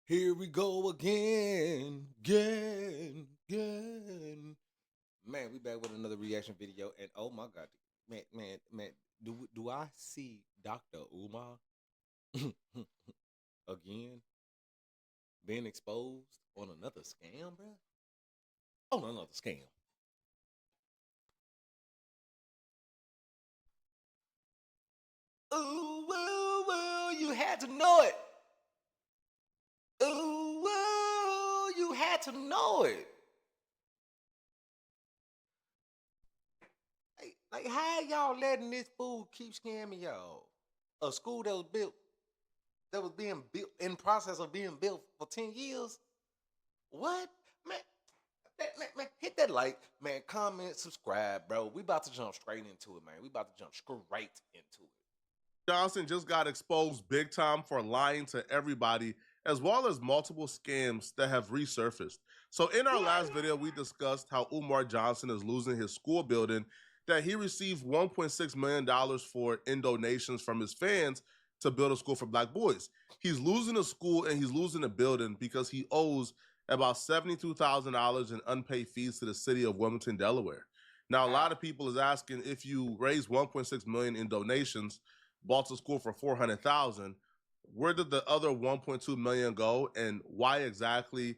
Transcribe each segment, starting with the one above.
Here we go again. Man, we back with another reaction video, and oh my god, man, do I see Dr. Umar again being exposed on another scam, bro? On another scam. Ooh, woo, woo, you had to know it. Ooh, woo, you had to know it. Like how y'all letting this fool keep scamming y'all? A school that was being built in process of being built for 10 years? What? Man, hit that like, man, comment, subscribe, bro. We about to jump straight into it, man. We about to jump straight into it. Johnson just got exposed big time for lying to everybody, as well as multiple scams that have resurfaced. So in our last video, we discussed how Umar Johnson is losing his school building that he received $1.6 million for in donations from his fans to build a school for black boys. He's losing a school and he's losing a building because he owes about $72,000 in unpaid fees to the city of Wilmington, Delaware. Now, a lot of people is asking, if you raise $1.6 million in donations, bought a school for $400,000, where did the other $1.2 million go, and why exactly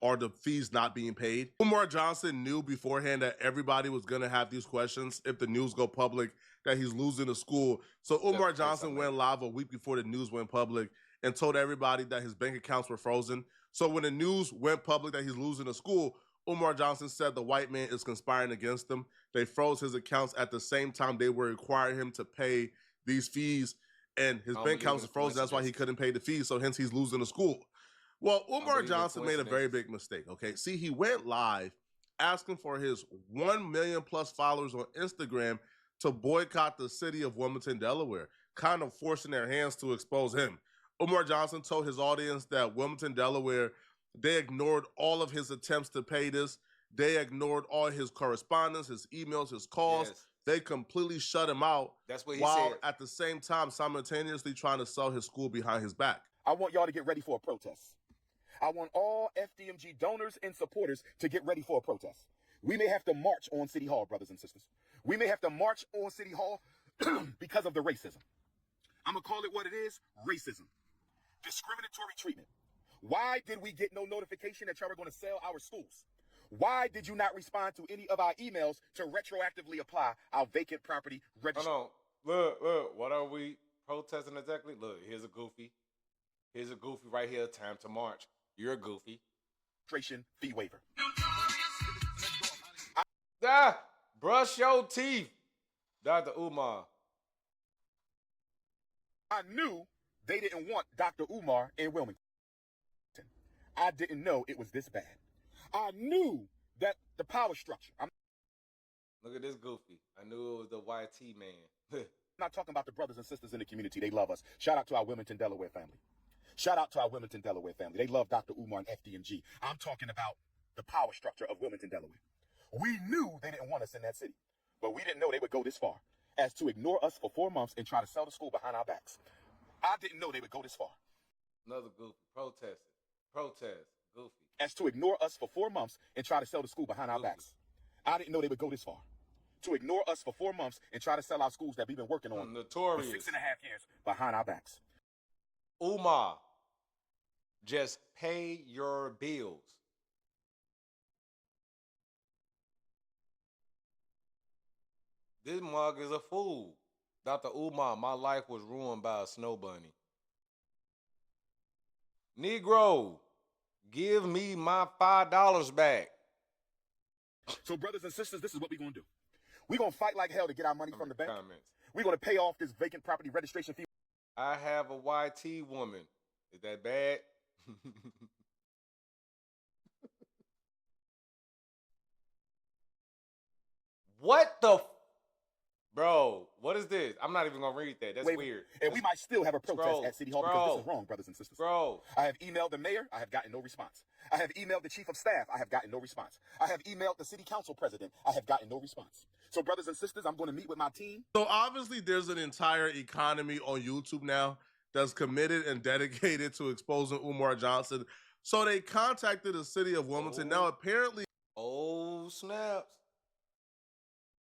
are the fees not being paid? Umar Johnson knew beforehand that everybody was going to have these questions if the news go public that he's losing a school. So Umar Johnson went live a week before the news went public and told everybody that his bank accounts were frozen. So when the news went public that he's losing a school, Umar Johnson said the white man is conspiring against him. They froze his accounts at the same time they were requiring him to pay these fees, and his bank accounts are frozen. That's why he couldn't pay the fees, so hence he's losing the school. Well, Umar Johnson made a very big mistake, okay? See, he went live asking for his 1 million plus followers on Instagram to boycott the city of Wilmington, Delaware, kind of forcing their hands to expose him. Umar Johnson told his audience that Wilmington, Delaware, they ignored all of his attempts to pay this. They ignored all his correspondence, his emails, his calls. Yes. They completely shut him out. That's what he while said. At the same time simultaneously trying to sell his school behind his back. I want y'all to get ready for a protest. I want all FDMG donors and supporters to get ready for a protest. We may have to march on City Hall, brothers and sisters. We may have to march on City Hall because of the racism. I'm going to call it what it is, racism. Discriminatory treatment. Why did we get no notification that y'all were going to sell our schools? Why did you not respond to any of our emails to retroactively apply our vacant property registration? Hold on. Look. What are we protesting exactly? Look, here's a goofy. Here's a goofy right here. Time to march. You're a goofy. Registration fee waiver. Brush your teeth, Dr. Umar. I knew they didn't want Dr. Umar in Wilmington. I didn't know it was this bad. I knew that the power structure. Look at this goofy. I knew it was the YT man. I'm not talking about the brothers and sisters in the community. They love us. Shout out to our Wilmington, Delaware family. Shout out to our Wilmington, Delaware family. They love Dr. Umar and FDMG. I'm talking about the power structure of Wilmington, Delaware. We knew they didn't want us in that city, but we didn't know they would go this far as to ignore us for 4 months and try to sell the school behind our backs. I didn't know they would go this far. Another goofy. Protest. Goofy. As to ignore us for 4 months and try to sell the school behind our backs. I didn't know they would go this far. To ignore us for 4 months and try to sell our schools that we've been working on Notorious. for 6.5 years behind our backs. Umar, just pay your bills. This mug is a fool. Dr. Umar, my life was ruined by a snow bunny. Negro, give me my $5 back. So, brothers and sisters, this is what we're going to do. We're going to fight like hell to get our money from the bank. We're going to pay off this vacant property registration fee. I have a YT woman. Is that bad? What the... Bro, what is this? I'm not even going to read that. That's weird. And we might still have a protest at City Hall because this is wrong, brothers and sisters. Bro. I have emailed the mayor. I have gotten no response. I have emailed the chief of staff. I have gotten no response. I have emailed the city council president. I have gotten no response. So, brothers and sisters, I'm going to meet with my team. So obviously there's an entire economy on YouTube now that's committed and dedicated to exposing Umar Johnson. So they contacted the city of Wilmington. Now, apparently... Oh, snaps.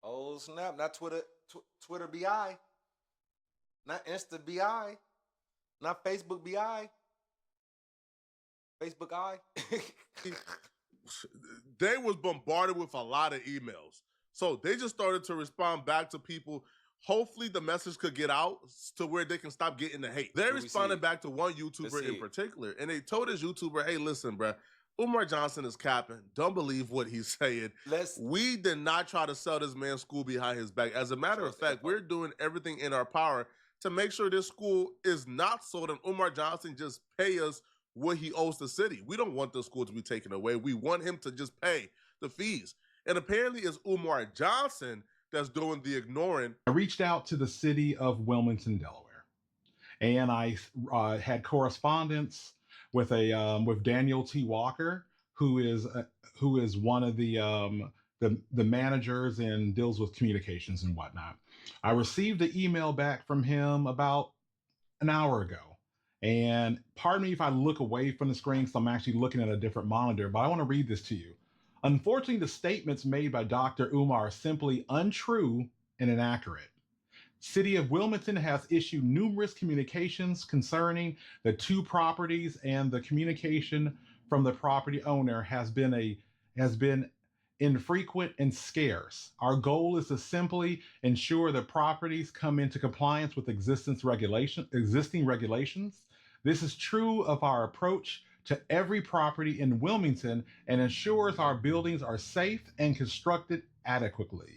Oh, snap. Not Twitter BI. Not Insta BI. Not Facebook BI. Facebook I. They was bombarded with a lot of emails. So they just started to respond back to people. Hopefully the message could get out to where they can stop getting the hate. They responded back to one YouTuber in particular, and they told this YouTuber, hey, listen, bruh, Umar Johnson is capping. Don't believe what he's saying. We did not try to sell this man school behind his back. As a matter of fact, we're doing everything in our power to make sure this school is not sold and Umar Johnson just pay us what he owes the city. We don't want the school to be taken away. We want him to just pay the fees. And apparently it's Umar Johnson that's doing the ignoring. I reached out to the city of Wilmington, Delaware, and I had correspondence with with Daniel T. Walker, who is one of the managers and deals with communications and whatnot. I received an email back from him about an hour ago. And pardon me if I look away from the screen, so I'm actually looking at a different monitor, but I want to read this to you. Unfortunately, the statements made by Dr. Umar are simply untrue and inaccurate. City of Wilmington has issued numerous communications concerning the two properties, and the communication from the property owner has been infrequent and scarce. Our goal is to simply ensure the properties come into compliance with existing regulations. This is true of our approach to every property in Wilmington and ensures our buildings are safe and constructed adequately.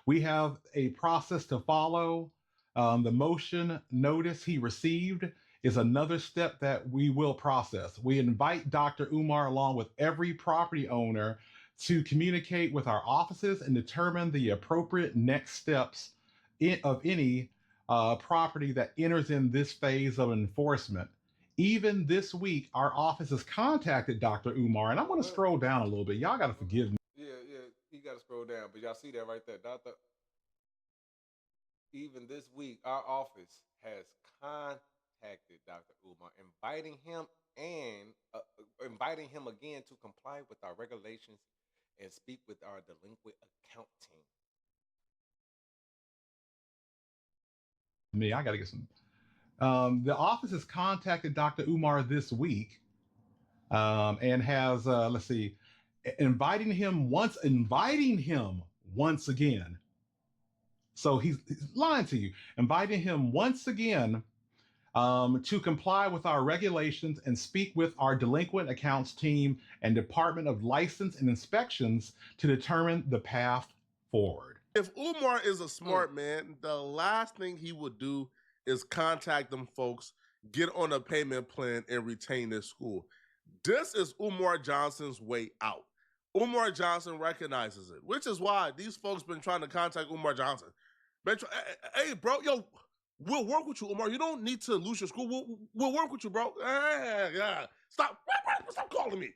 We have a process to follow. The motion notice he received is another step that we will process. We invite Dr. Umar along with every property owner to communicate with our offices and determine the appropriate next steps of any property that enters in this phase of enforcement. Even this week, our office has contacted Dr. Umar, and I'm going to scroll down a little bit. Y'all got to forgive me. Yeah, you got to scroll down, but y'all see that right there, Doctor. Even this week, our office has contacted Dr. Umar, inviting him again to comply with our regulations and speak with our delinquent account team. I got to get some. The office has contacted Dr. Umar this week and has, inviting him once again. So he's lying to you, inviting him once again to comply with our regulations and speak with our delinquent accounts team and Department of License and Inspections to determine the path forward. If Umar is a smart man, the last thing he would do is contact them folks, get on a payment plan, and retain their school. This is Umar Johnson's way out. Umar Johnson recognizes it, which is why these folks been trying to contact Umar Johnson. Hey, bro, yo, we'll work with you, Umar. You don't need to lose your school. We'll work with you, bro. Yeah. Stop calling me.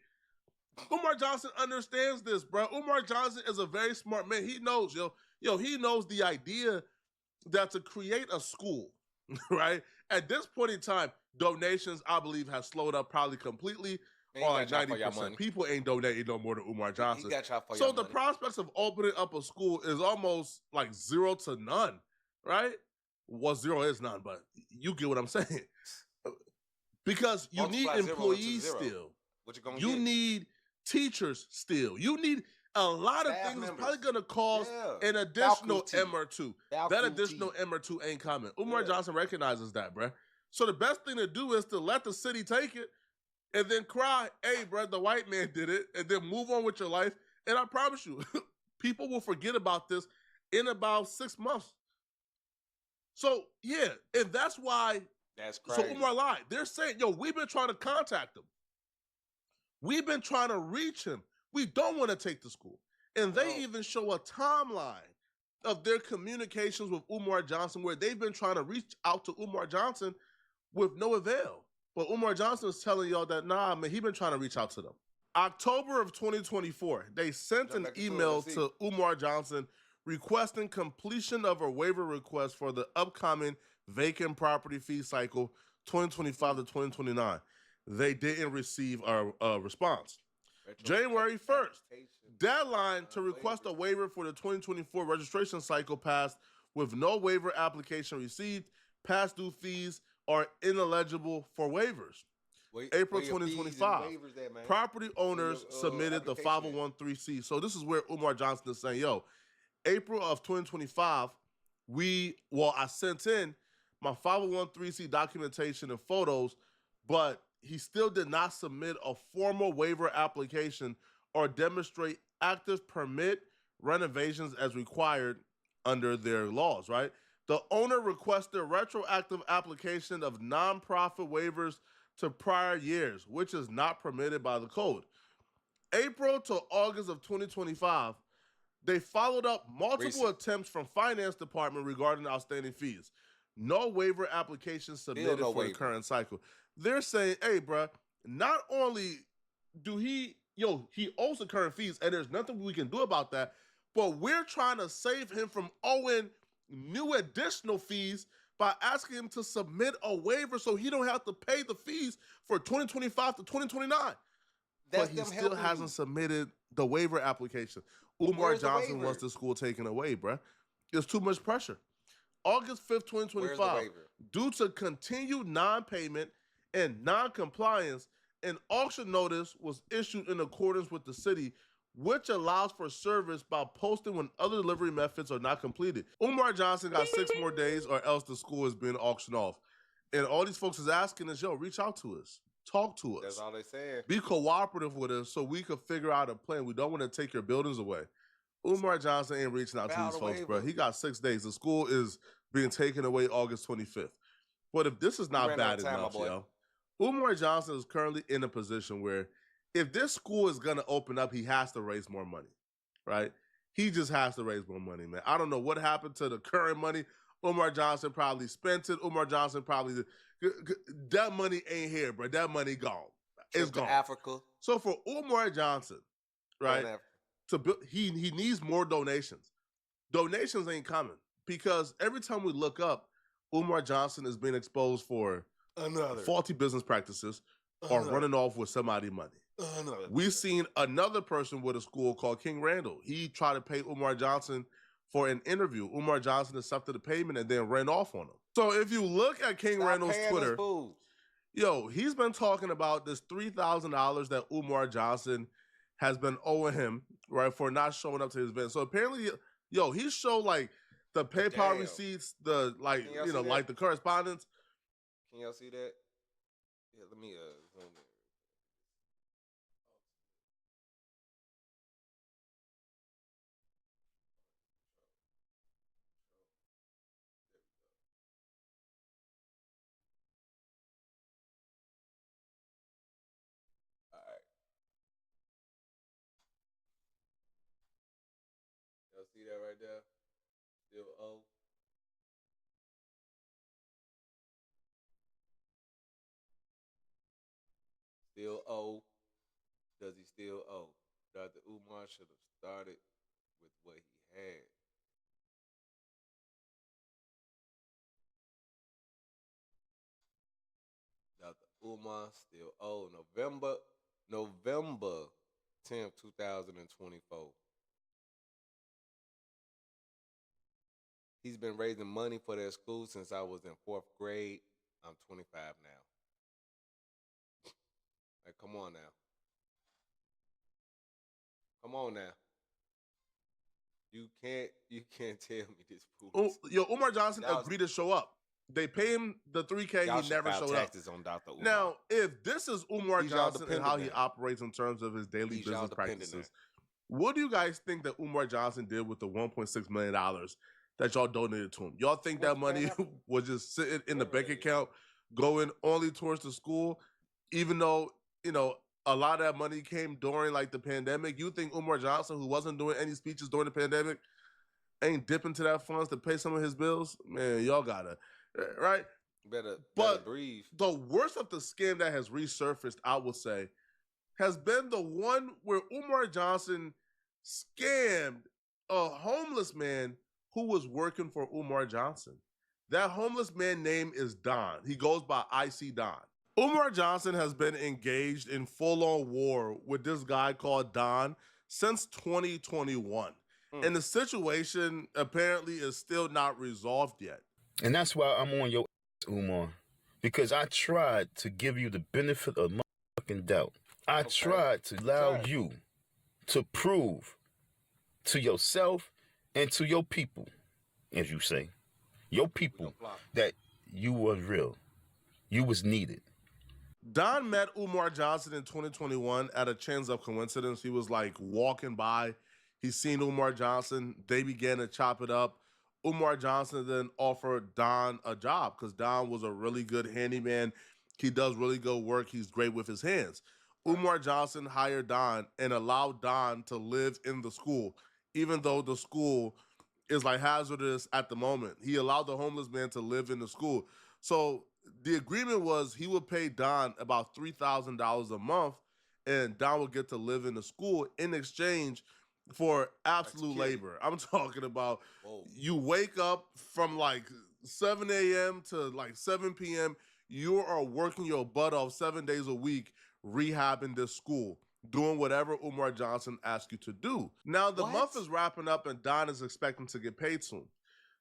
Umar Johnson understands this, bro. Umar Johnson is a very smart man. He knows, he knows the idea that to create a school, right? At this point in time, donations, I believe, have slowed up probably completely. Or like 90%. People ain't donating no more to Umar Johnson. So the prospects of opening up a school is almost like 0 to none, right? Well, 0 is none, but you get what I'm saying. Because you need employees still. You need teachers still. You need a lot of things that's probably going to cost an additional M or two. That additional M or two ain't coming. Umar Johnson recognizes that, bruh. So the best thing to do is to let the city take it and then cry, hey, bruh, the white man did it, and then move on with your life. And I promise you, people will forget about this in about 6 months. So, yeah, and that's why. That's crazy. So Umar lied. They're saying, we've been trying to contact him. We've been trying to reach him. We don't want to take the school. And they even show a timeline of their communications with Umar Johnson where they've been trying to reach out to Umar Johnson with no avail. But Umar Johnson is telling y'all that, nah, man, he's been trying to reach out to them. October of 2024, they sent an email to Umar Johnson requesting completion of a waiver request for the upcoming vacant property fee cycle 2025 to 2029. They didn't receive a response. January 1st, deadline to request a waiver for the 2024 registration cycle passed with no waiver application received. Past due fees are ineligible for waivers. April 2025, property owners submitted the 501(c)(3). So this is where Umar Johnson is saying, yo, April of 2025, I sent in my 501(c) documentation and photos, but he still did not submit a formal waiver application or demonstrate active permit renovations as required under their laws, right? The owner requested retroactive application of nonprofit waivers to prior years, which is not permitted by the code. April to August of 2025, they followed up multiple attempts from finance department regarding outstanding fees. No waiver application submitted for the current cycle. They're saying, hey, bro, not only do he owes the current fees and there's nothing we can do about that, but we're trying to save him from owing new additional fees by asking him to submit a waiver so he don't have to pay the fees for 2025 to 2029. But he still hasn't submitted the waiver application. Umar Johnson wants the school taken away, bruh. There's too much pressure. August 5th, 2025, due to continued non-payment and non-compliance, an auction notice was issued in accordance with the city, which allows for service by posting when other delivery methods are not completed. Umar Johnson got 6 more days or else the school is being auctioned off. And all these folks is asking is, yo, reach out to us. Talk to us. That's all they saying. Be cooperative with us so we can figure out a plan. We don't want to take your buildings away. Umar Johnson ain't reaching out to these folks, bro. He got 6 days. The school is being taken away August 25th. But if this is not bad enough, yo, Umar Johnson is currently in a position where if this school is going to open up, he has to raise more money, right? He just has to raise more money, man. I don't know what happened to the current money. Umar Johnson probably spent it. Umar Johnson probably, that money ain't here, bro. That money gone. It's gone. Africa. So for Umar Johnson, right, to build, he needs more donations. Donations ain't coming because every time we look up, Umar Johnson is being exposed for faulty business practices or running off with somebody's money. We've seen another person with a school called King Randall. He tried to pay Umar Johnson for an interview. Umar Johnson accepted the payment and then ran off on him. So if you look at King Randall's Twitter, yo, he's been talking about this $3,000 that Umar Johnson has been owing him, right, for not showing up to his event. So apparently, yo, he showed like the PayPal receipts, the like, you know, like the correspondence. Can y'all see that? Yeah, let me zoom in. Y'all see that right there? Still O. Still O. Does he still owe? Dr. Umar should have started with what he had. Dr. Umar still owe. November 10th, 2024. He's been raising money for that school since I was in 4th grade. I'm 25 now. Like, come on now. Come on now. You can't tell me this fool. Yo, Umar Johnson agreed to show up. They pay him the $3K. He never showed up. On Dr. Umar. Now, if this is Umar Johnson and how he operates in terms of his daily business practices, what do you guys think that Umar Johnson did with the $1.6 million that y'all donated to him? Y'all think that money was just sitting in the bank account, going only towards the school, even though, you know, a lot of that money came during like the pandemic? You think Umar Johnson, who wasn't doing any speeches during the pandemic, ain't dipping to that funds to pay some of his bills? Man, y'all gotta, right? Better breathe. The worst of the scam that has resurfaced, I would say, has been the one where Umar Johnson scammed a homeless man who was working for Umar Johnson. That homeless man name is Don. He goes by IC Don. Umar Johnson has been engaged in full-on war with this guy called Don since 2021. And the situation apparently is still not resolved yet. And that's why I'm on your ass, Umar. Because I tried to give you the benefit of motherfucking doubt. I tried to allow you to prove to yourself and to your people, as you say, your people, that you was real. You was needed. Don met Umar Johnson in 2021 at a chance of coincidence. He was like walking by. He seen Umar Johnson. They began to chop it up. Umar Johnson then offered Don a job because Don was a really good handyman. He does really good work. He's great with his hands. Umar Johnson hired Don and allowed Don to live in the school, even though the school is like hazardous at the moment. He allowed the homeless man to live in the school. So the agreement was he would pay Don about $3,000 a month, and Don would get to live in the school in exchange for absolute labor. I'm talking about you wake up from like 7 a.m. to like 7 p.m. You are working your butt off 7 days a week, rehabbing this school, doing whatever Umar Johnson asked you to do. Now, the month is wrapping up and Don is expecting to get paid soon.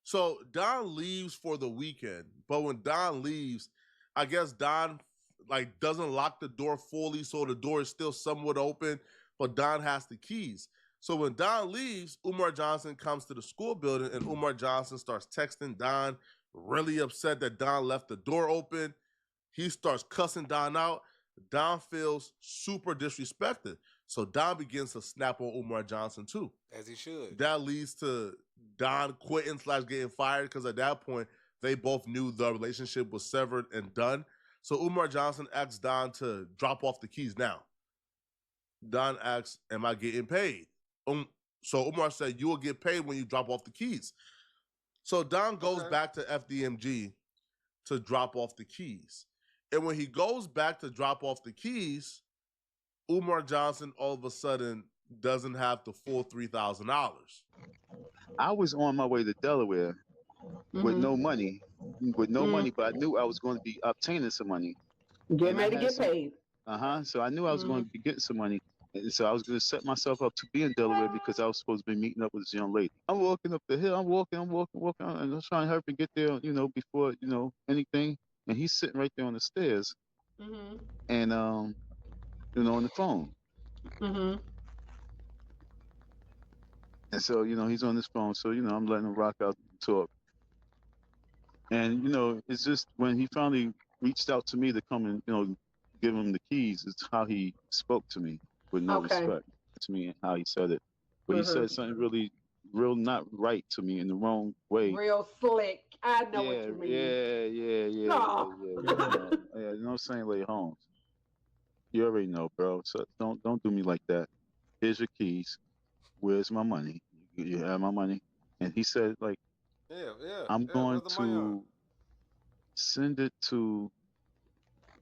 So Don leaves for the weekend, but when Don leaves, I guess Don like doesn't lock the door fully, so the door is still somewhat open, but Don has the keys. So when Don leaves, Umar Johnson comes to the school building and Umar Johnson starts texting Don, really upset that Don left the door open. He starts cussing Don out. Don feels super disrespected. So Don begins to snap on Umar Johnson too. As he should. That leads to Don quitting / getting fired because at that point, they both knew the relationship was severed and done. So Umar Johnson asks Don to drop off the keys now. Don asks, am I getting paid? So Umar said, you will get paid when you drop off the keys. So Don goes back to FDMG to drop off the keys. And when he goes back to drop off the keys, Umar Johnson all of a sudden doesn't have the full $3,000. I was on my way to Delaware with no money, but I knew I was going to be obtaining some money. Get ready to get paid. So I knew I was going to be getting some money. And so I was going to set myself up to be in Delaware because I was supposed to be meeting up with this young lady. I'm walking up the hill. I'm walking, and I'm trying to hurry and get there, before, anything. And he's sitting right there on the stairs. And, on the phone. And so, he's on his phone. So, I'm letting him rock out and talk. And, it's just when he finally reached out to me to come and, give him the keys, it's how he spoke to me. With no respect to me and how he said it. But he said something real not right to me in the wrong way. Real slick. I know what you mean. Yeah. You know what I'm saying, Lady Holmes? You already know, bro. So don't do me like that. Here's your keys. Where's my money? You have my money? And he said, like, I'm going to send it to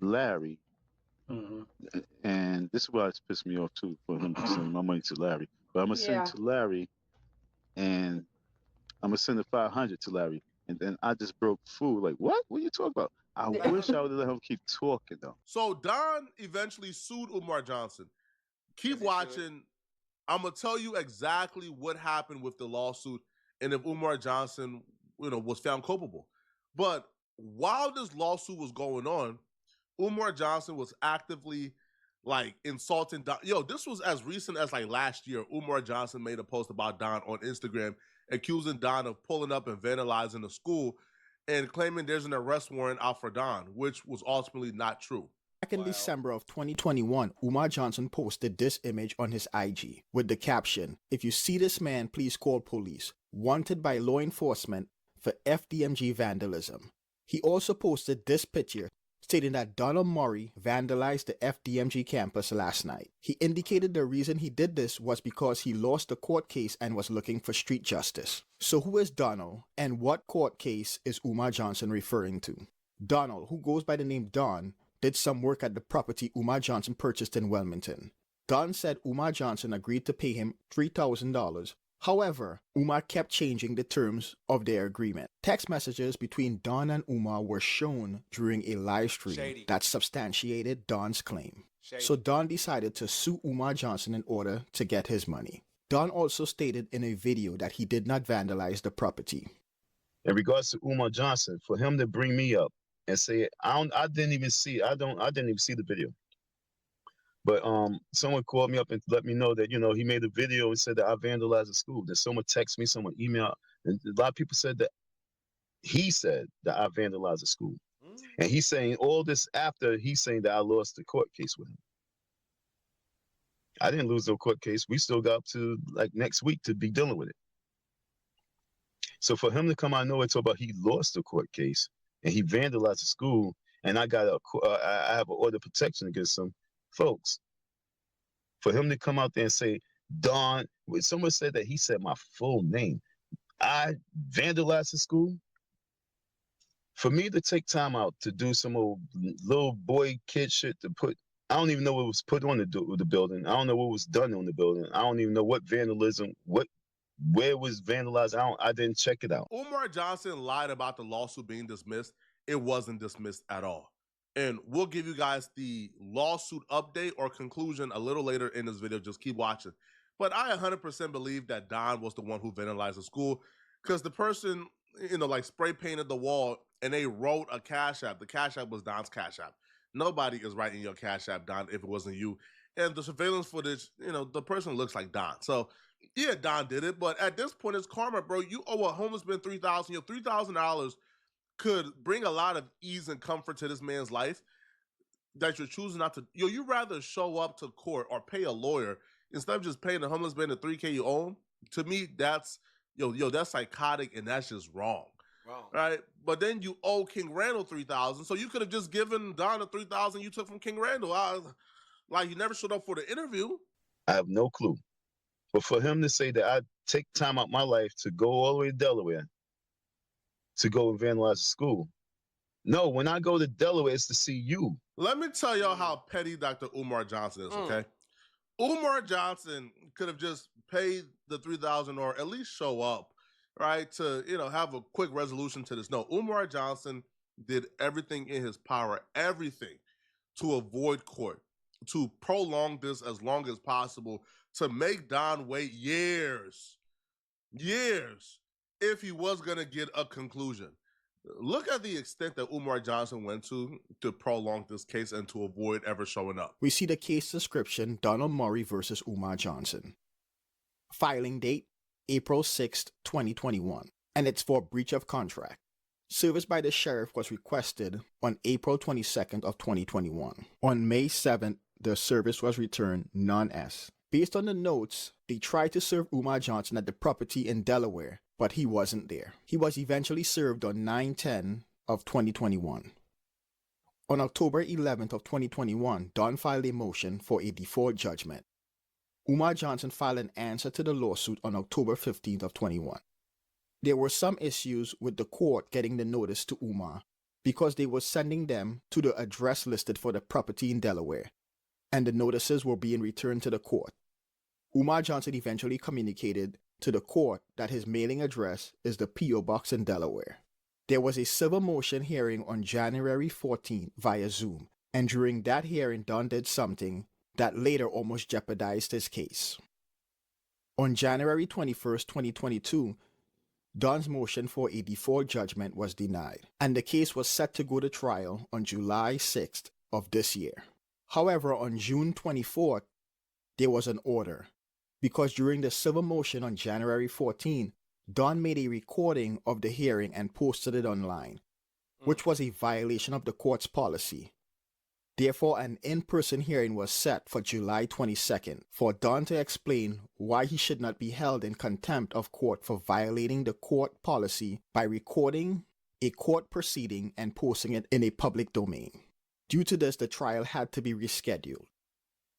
Larry. And this is what pissed me off too, for him to send my money to Larry. But I'm gonna send it to Larry, and I'm gonna send the 500 to Larry. And then I just broke food. Like, what? What are you talking about? I wish I would have let him keep talking though. So Don eventually sued Umar Johnson. Keep watching. I'm gonna tell you exactly what happened with the lawsuit and if Umar Johnson, was found culpable. But while this lawsuit was going on, Umar Johnson was actively like insulting Don. This was as recent as like last year. Umar Johnson made a post about Don on Instagram, accusing Don of pulling up and vandalizing the school and claiming there's an arrest warrant out for Don, which was ultimately not true. Back in December of 2021, Umar Johnson posted this image on his IG with the caption, "If you see this man, please call police. Wanted by law enforcement for FDMG vandalism." He also posted this picture stating that Donald Murray vandalized the FDMG campus last night. He indicated the reason he did this was because he lost a court case and was looking for street justice. So who is Donald, and what court case is Umar Johnson referring to? Donald, who goes by the name Don, did some work at the property Umar Johnson purchased in Wilmington. Don said Umar Johnson agreed to pay him $3,000 However, Umar kept changing the terms of their agreement. Text messages between Don and Umar were shown during a live stream Shady. that substantiated Don's claim. Shady. So Don decided to sue Umar Johnson in order to get his money. Don also stated in a video that he did not vandalize the property. In regards to Umar Johnson, for him to bring me up and say, I didn't even see the video. But someone called me up and let me know that, he made a video and said that I vandalized the school. Then someone texted me, someone emailed, and a lot of people said that he said that I vandalized the school. And he's saying all this after he's saying that I lost the court case with him. I didn't lose the court case. We still got up to like next week to be dealing with it. So for him to come out of nowhere and talk about he lost the court case and he vandalized the school, and I got I have an order of protection against him, folks. For him to come out there and say, Don, someone said that he said my full name. I vandalized the school. For me to take time out to do some old little boy kid shit to put, I don't even know what was put on the building. I don't know what was done on the building. I don't even know what vandalism, where it was vandalized. I didn't check it out. Umar Johnson lied about the lawsuit being dismissed. It wasn't dismissed at all. And we'll give you guys the lawsuit update or conclusion a little later in this video. Just keep watching. But I 100% believe that Don was the one who vandalized the school, because the person, like spray painted the wall and they wrote a Cash App. The Cash App was Don's Cash App. Nobody is writing your Cash App, Don, if it wasn't you. And the surveillance footage, the person looks like Don. So yeah, Don did it. But at this point, it's karma, bro. You owe a homeless man $3,000. Your $3,000 could bring a lot of ease and comfort to this man's life that you're choosing not to. You'd rather show up to court or pay a lawyer instead of just paying the homeless man the $3,000 you owe him. To me, that's that's psychotic, and that's just wrong. Right? But then you owe King Randall $3,000, so you could have just given Don the $3,000 you took from King Randall. Like, you never showed up for the interview. I have no clue. But for him to say that I take time out my life to go all the way to Delaware to go and vandalize the school. No, when I go to Delaware, it's to see you. Let me tell y'all how petty Dr. Umar Johnson is, okay? Umar Johnson could have just paid the $3,000 or at least show up, right, to, have a quick resolution to this. No, Umar Johnson did everything in his power, everything, to avoid court, to prolong this as long as possible, to make Don wait years, if he was going to get a conclusion. Look at the extent that Umar Johnson went to prolong this case and to avoid ever showing up. We see the case description, Donald Murray versus Umar Johnson. Filing date, April 6, 2021, and it's for breach of contract. Service by the sheriff was requested on April 22nd of 2021. On May 7th, the service was returned non-S. Based on the notes, they tried to serve Umar Johnson at the property in Delaware, but he wasn't there. He was eventually served on 9/10 of 2021. On October 11th of 2021, Don filed a motion for a default judgment. Umar Johnson filed an answer to the lawsuit on October 15th of 21. There were some issues with the court getting the notice to Umar because they were sending them to the address listed for the property in Delaware, and the notices were being returned to the court. Umar Johnson eventually communicated to the court that his mailing address is the P.O. Box in Delaware. There was a civil motion hearing on January 14th via Zoom, and during that hearing, Don did something that later almost jeopardized his case. On January 21st, 2022, Don's motion for a default judgment was denied, and the case was set to go to trial on July 6th of this year. However, on June 24th, there was an order, because during the civil motion on January 14, Don made a recording of the hearing and posted it online, which was a violation of the court's policy. Therefore, an in-person hearing was set for July 22nd for Don to explain why he should not be held in contempt of court for violating the court policy by recording a court proceeding and posting it in a public domain. Due to this, the trial had to be rescheduled.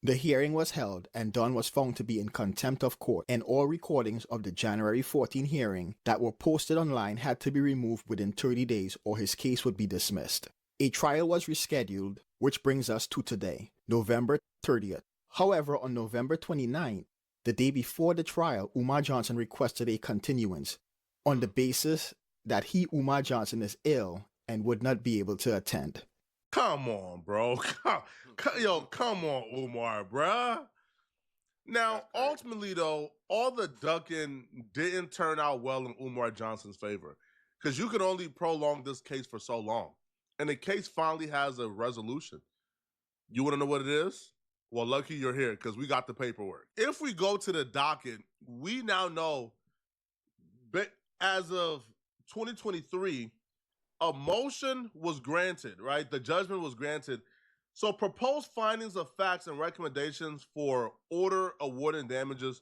The hearing was held, and Don was found to be in contempt of court, and all recordings of the January 14 hearing that were posted online had to be removed within 30 days or his case would be dismissed. A trial was rescheduled, which brings us to today, November 30th. However, on November 29th, The day before the trial, Umar Johnson requested a continuance on the basis that Umar Johnson, is ill and would not be able to attend. Come on, bro. Come on, Umar, bruh. Now, ultimately, though, all the ducking didn't turn out well in Umar Johnson's favor because you could only prolong this case for so long. And the case finally has a resolution. You want to know what it is? Well, lucky you're here because we got the paperwork. If we go to the docket, we now know, as of 2023, a motion was granted, right? The judgment was granted. So proposed findings of facts and recommendations for order awarding damages.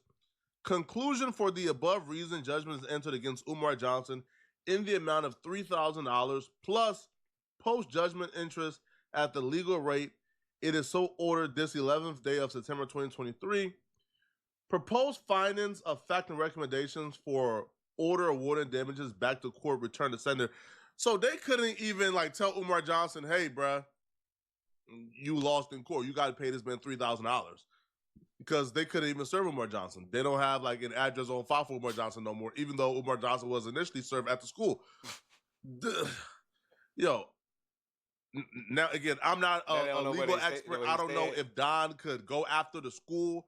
Conclusion for the above reason, judgment is entered against Umar Johnson in the amount of $3,000 plus post-judgment interest at the legal rate. It is so ordered this 11th day of September 2023. Proposed findings of fact and recommendations for order awarding damages back to court, return to sender. So they couldn't even tell Umar Johnson, hey, bruh, you lost in court. You got to pay this man $3,000 because they couldn't even serve Umar Johnson. They don't have an address on file for Umar Johnson no more, even though Umar Johnson was initially served at the school. Yo, now again, I'm not a legal expert. I don't know if Don could go after the school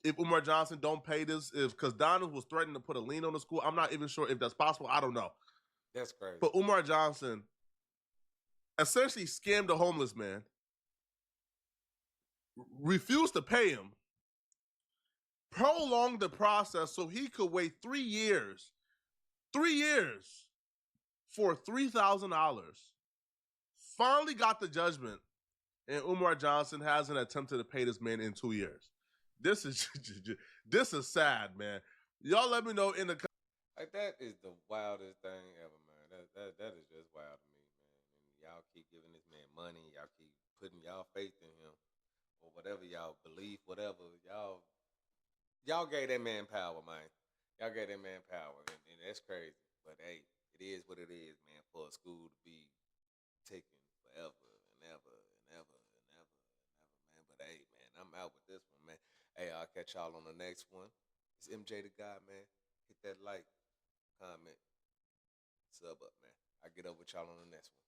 if Umar Johnson don't pay this, because Don was threatening to put a lien on the school. I'm not even sure if that's possible. I don't know. That's crazy. But Umar Johnson essentially scammed a homeless man, refused to pay him, prolonged the process so he could wait 3 years for $3,000, finally got the judgment, and Umar Johnson hasn't attempted to pay this man in 2 years. This is sad, man. Y'all let me know in the that is the wildest thing ever, man. That is just wild to me, man. And y'all keep giving this man money. Y'all keep putting y'all faith in him or whatever y'all believe, whatever. Y'all gave that man power, man. Y'all gave that man power, and that's crazy. But hey, it is what it is, man. For a school to be taken forever and ever and ever and ever and ever, man. But hey, man, I'm out with this one, man. Hey, I'll catch y'all on the next one. It's MJ the God, man. Hit that like, comment, sub up, man. I'll get over with y'all on the next one.